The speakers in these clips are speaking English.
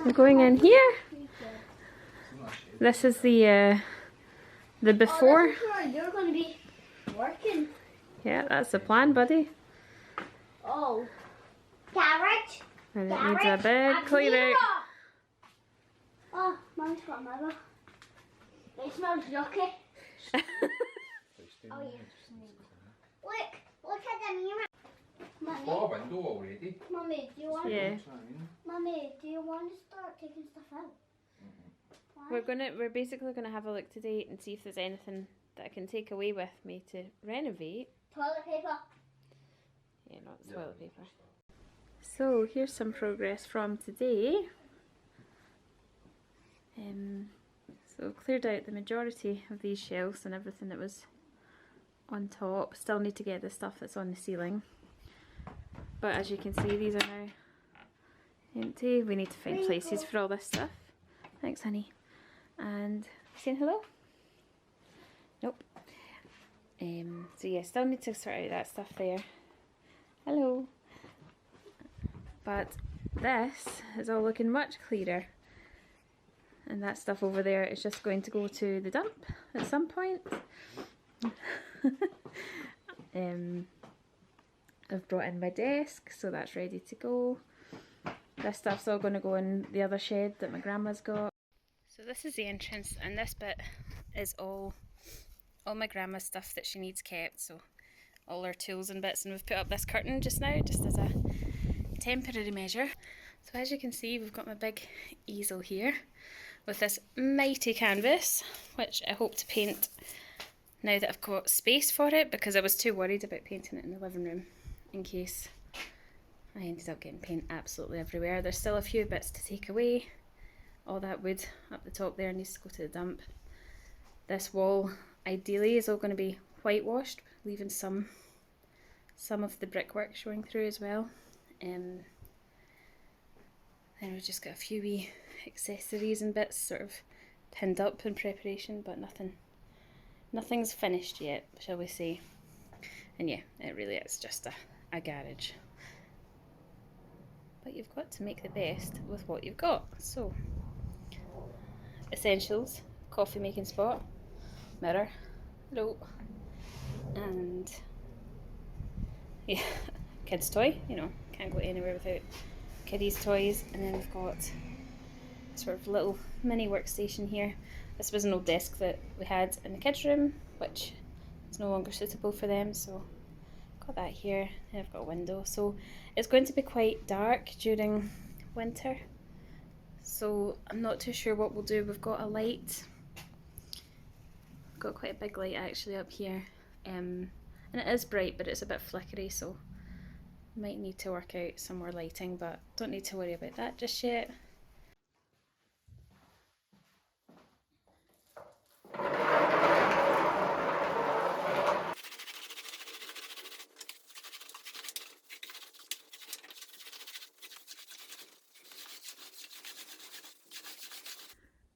We're going in here. This is the before. Oh, this is where you're going to be working. Yeah, that's the plan, buddy. Oh. Garage. And it needs a big clean out. Oh, Mum's got a mirror. It smells yucky. Oh, yeah. Look at the mirror. Mummy, window already. Mummy, do you want? Yeah. Mummy, do you want to start taking stuff out? We're basically gonna have a look today and see if there's anything that I can take away with me to renovate. Toilet paper. Yeah, not toilet paper. So here's some progress from today. So cleared out the majority of these shelves and everything that was on top. Still need to get the stuff that's on the ceiling. But as you can see, these are now empty. We need to find places for all this stuff. Thanks, honey. And saying hello? Nope. So yeah, still need to sort out that stuff there. Hello. But this is all looking much clearer. And that stuff over there is just going to go to the dump at some point. I've brought in my desk, so that's ready to go. This stuff's all going to go in the other shed that my grandma's got. So this is the entrance, and this bit is all my grandma's stuff that she needs kept, so all her tools and bits, and we've put up this curtain just now, just as a temporary measure. So as you can see, we've got my big easel here with this mighty canvas, which I hope to paint now that I've got space for it, because I was too worried about painting it in the living room in case I ended up getting paint absolutely everywhere. There's still a few bits to take away. All that wood up the top there needs to go to the dump. This wall ideally is all going to be whitewashed, leaving some of the brickwork showing through as well. Then we've just got a few wee accessories and bits sort of pinned up in preparation, but nothing's finished yet, shall we say. And yeah, it really is just a garage. But you've got to make the best with what you've got. So, essentials, coffee making spot, mirror, hello, and yeah, kids' toy, you know, can't go anywhere without kiddies' toys. And then we've got sort of little mini workstation here. This was an old desk that we had in the kids' room, which is no longer suitable for them, so got that here. And I've got a window, so it's going to be quite dark during winter, so I'm not too sure what we'll do. We've got a light, we've got quite a big light actually up here, and it is bright, but it's a bit flickery, so might need to work out some more lighting, but don't need to worry about that just yet.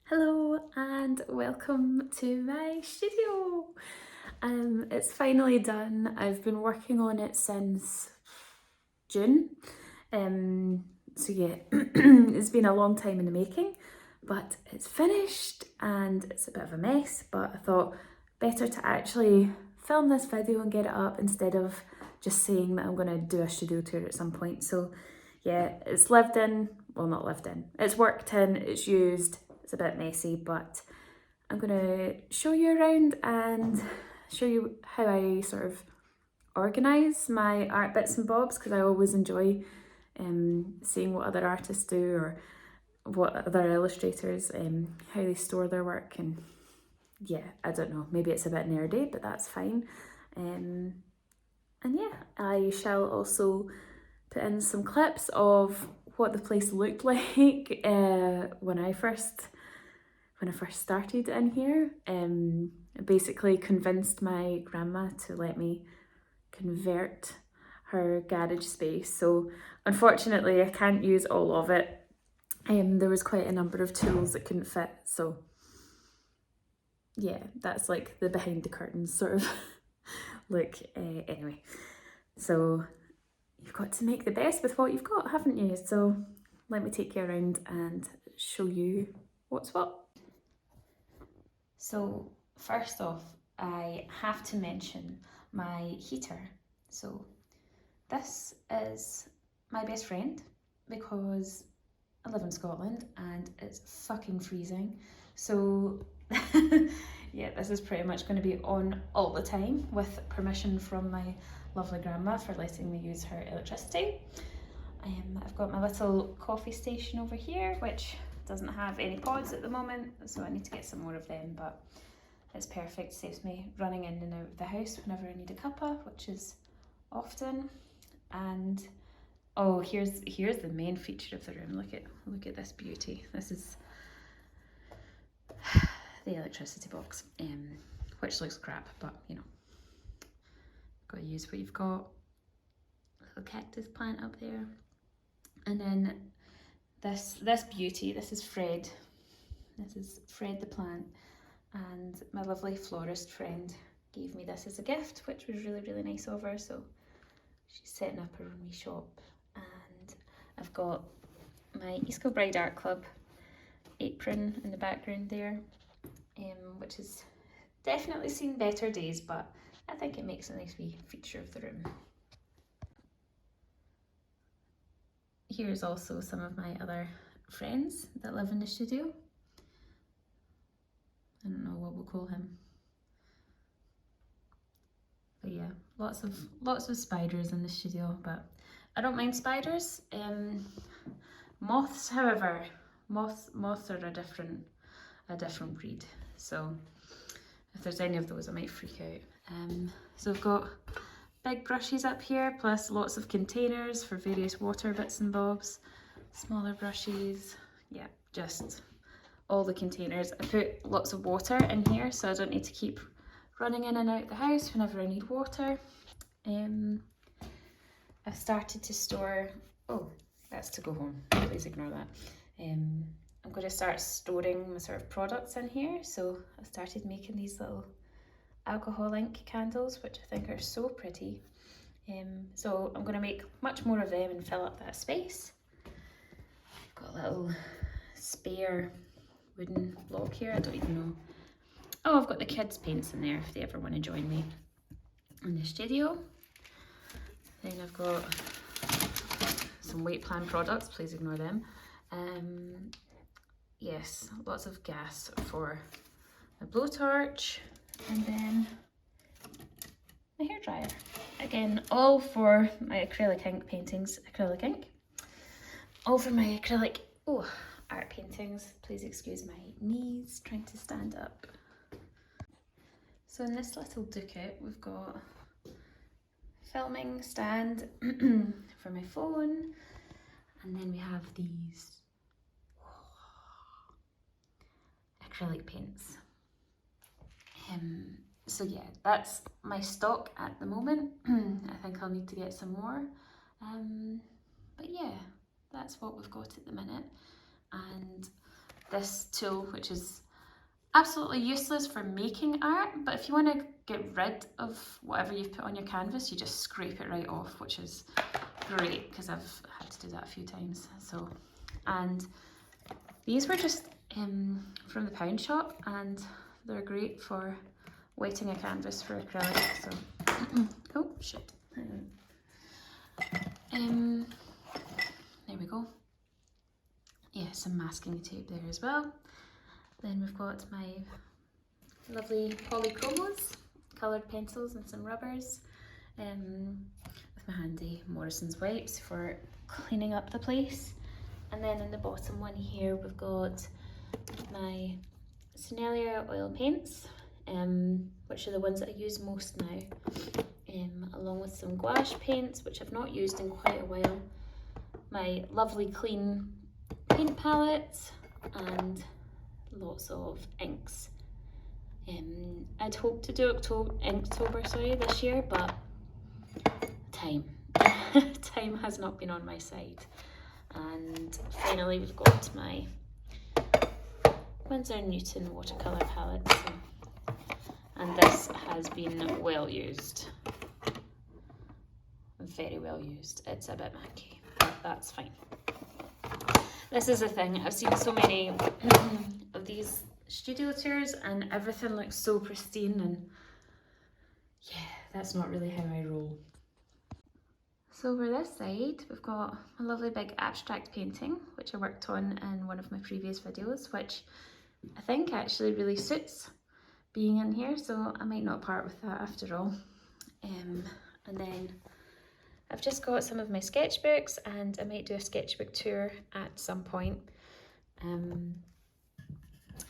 Hello and welcome to my studio. It's finally done. I've been working on it since June. So yeah, it's been a long time in the making, but it's finished and it's a bit of a mess, but I thought better to actually film this video and get it up instead of just saying that I'm going to do a studio tour at some point. So yeah, it's lived in, well not lived in, it's worked in, it's used. It's a bit messy, but I'm going to show you around and show you how I sort of organise my art bits and bobs, because I always enjoy seeing what other artists do or what other illustrators, how they store their work. And yeah, I don't know, maybe it's a bit nerdy, but that's fine. And yeah, I shall also put in some clips of what the place looked like when I first started in here. I basically convinced my grandma to let me convert her garage space. So unfortunately I can't use all of it. There was quite a number of tools that couldn't fit, so yeah, that's like the behind the curtains sort of look. Anyway, so you've got to make the best with what you've got, haven't you? So let me take you around and show you what's what. So first off, I have to mention my heater. So this is my best friend because I live in Scotland and it's fucking freezing. So yeah, this is pretty much going to be on all the time with permission from my lovely grandma for letting me use her electricity. I've got my little coffee station over here, which doesn't have any pods at the moment, so I need to get some more of them, but it's perfect, saves me running in and out of the house whenever I need a cuppa, which is often. And oh, here's the main feature of the room. Look at this beauty. This is the electricity box, which looks crap, but you know, got to use what you've got. Little cactus plant up there, and then this beauty. This is Fred. This is Fred the plant, and my lovely florist friend gave me this as a gift, which was really nice of her. So she's setting up her own wee shop, and I've got my East Kilbride Art Club apron in the background there, which has definitely seen better days, but I think it makes a nice wee feature of the room. Here's also some of my other friends that live in the studio. I don't know what we'll call him. But yeah, lots of spiders in the studio, but I don't mind spiders. Moths, however, moths are a different breed. So if there's any of those, I might freak out. So I've got big brushes up here, plus lots of containers for various water bits and bobs, smaller brushes, yeah, just all the containers. I put lots of water in here so I don't need to keep running in and out the house whenever I need water. I've started to store, oh, that's to go home, please ignore that. I'm going to start storing my sort of products in here, so I started making these little alcohol ink candles, which I think are so pretty. So I'm going to make much more of them and fill up that space. I've got a little spare wooden block here, I don't even know. Oh, I've got the kids' paints in there if they ever want to join me in the studio. Then I've got some weight plan products, please ignore them. Yes, lots of gas for my blowtorch, and then my hairdryer. Again, all for my acrylic ink paintings, acrylic ink. All for my acrylic, art paintings. Please excuse my knees trying to stand up. So in this little docket, we've got filming stand for my phone, and then we have these acrylic paints. So yeah, that's my stock at the moment. I think I'll need to get some more. But yeah, that's what we've got at the minute. And this tool, which is absolutely useless for making art, but if you want to get rid of whatever you've put on your canvas, you just scrape it right off, which is great because I've had to do that a few times. So, and these were just from the pound shop, and they're great for wetting a canvas for acrylic. So oh shit, there we go. Yeah, some masking tape there as well. Then we've got my lovely polychromos, coloured pencils and some rubbers, with my handy Morrison's wipes for cleaning up the place. And then in the bottom one here we've got my Sennelier oil paints, which are the ones that I use most now, along with some gouache paints, which I've not used in quite a while, my lovely clean paint palettes, and lots of inks. I'd hoped to do Inktober this year, but time has not been on my side. And finally we've got my Winsor & Newton watercolour palette. So and this has been well used. Very well used. It's a bit manky, but that's fine. This is the thing, I've seen so many of these studio tours and everything looks so pristine, and yeah, that's not really how I roll. So over this side, we've got a lovely big abstract painting, which I worked on in one of my previous videos, which I think actually really suits being in here, so I might not part with that after all. And then I've just got some of my sketchbooks, and I might do a sketchbook tour at some point.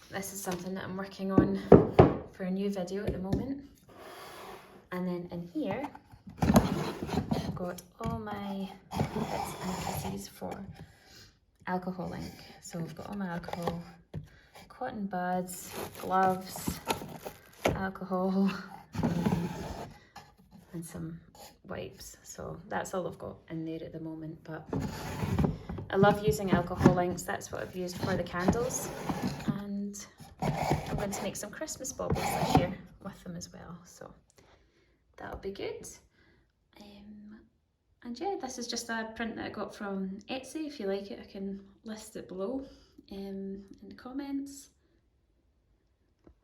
This is something that I'm working on for a new video at the moment. And then in here, I've got all my bits and pieces for alcohol ink. So I've got all my alcohol, cotton buds, gloves, alcohol, and some wipes. So that's all I've got in there at the moment, but I love using alcohol inks. That's what I've used for the candles, and I'm going to make some Christmas baubles this year with them as well, so that'll be good. And yeah, this is just a print that I got from Etsy. If you like it, I can list it below in the comments.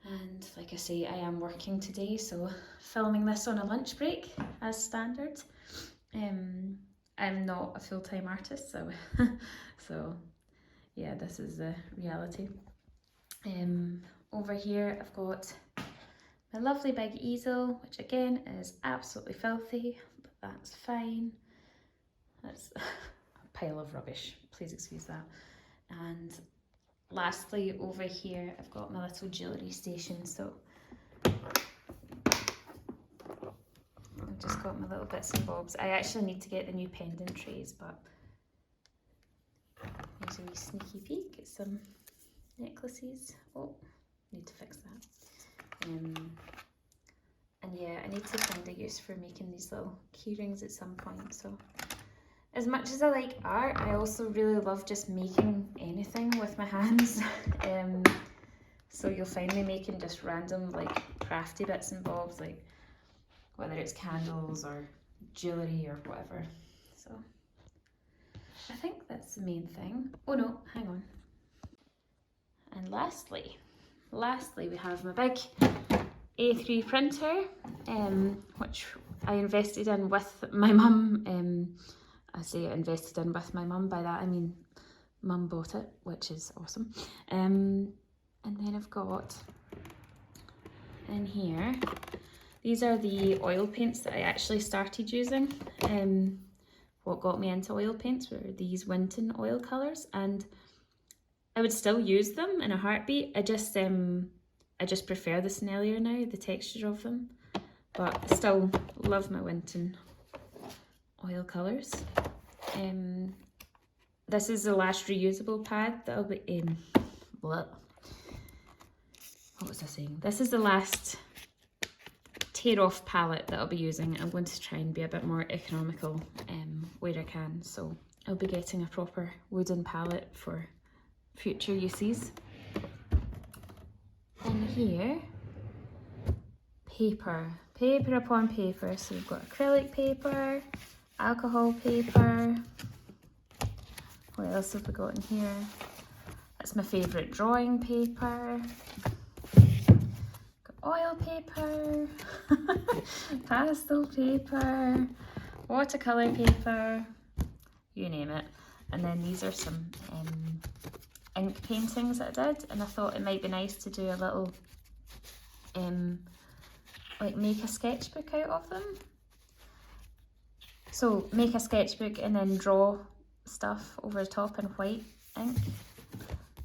And like I say, I am working today, so filming this on a lunch break as standard. I'm not a full-time artist, so so yeah, this is the reality. Over here I've got my lovely big easel, which again is absolutely filthy, but that's fine. That's a pile of rubbish, please excuse that. And lastly, over here I've got my little jewellery station, so I've just got my little bits and bobs. I actually need to get the new pendant trays, but here's a wee sneaky peek at some necklaces. Oh, need to fix that. And yeah, I need to find a use for making these little key rings at some point. So as much as I like art, I also really love just making anything with my hands. So you'll find me making just random like crafty bits and bobs, like whether it's candles or jewellery or whatever. So I think that's the main thing. Oh no, hang on. And lastly we have my big A3 printer, which I invested in with my mum. I say I invested in with my mum, by that I mean mum bought it, which is awesome. And then I've got in here, these are the oil paints that I actually started using. What got me into oil paints were these Winton oil colours, and I would still use them in a heartbeat. I just prefer the smellier now, the texture of them, but I still love my Winton oil colours. This is the last reusable pad that I'll be in. What was I saying? This is the last tear off palette that I'll be using. I'm going to try and be a bit more economical where I can, so I'll be getting a proper wooden palette for future uses. And here, paper upon paper. So we've got acrylic paper, alcohol paper. What else have we got in here? That's my favourite drawing paper. Got oil paper, pastel paper, watercolour paper, you name it. And then these are some ink paintings that I did, and I thought it might be nice to do a little like make a sketchbook out of them. So make a sketchbook and then draw stuff over the top in white ink.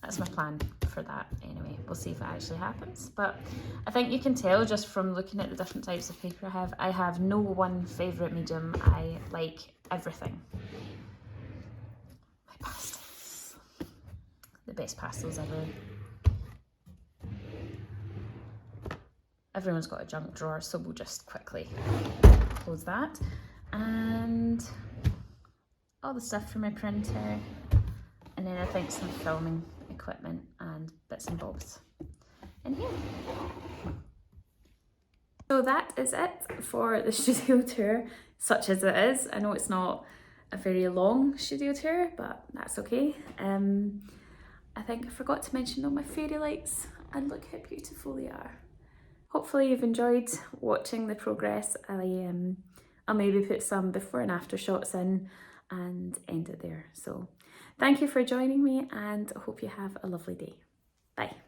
That's my plan for that anyway. We'll see if it actually happens, but I think you can tell just from looking at the different types of paper I have no one favourite medium. I like everything. My pastels, the best pastels ever. Everyone's got a junk drawer, so we'll just quickly close that. And all the stuff for my printer, and then I think some filming equipment and bits and bobs in here. So that is it for the studio tour, such as it is. I know it's not a very long studio tour, but that's okay. I think I forgot to mention all my fairy lights, and look how beautiful they are. Hopefully you've enjoyed watching the progress. I'll maybe put some before and after shots in and end it there. So thank you for joining me, and I hope you have a lovely day. Bye.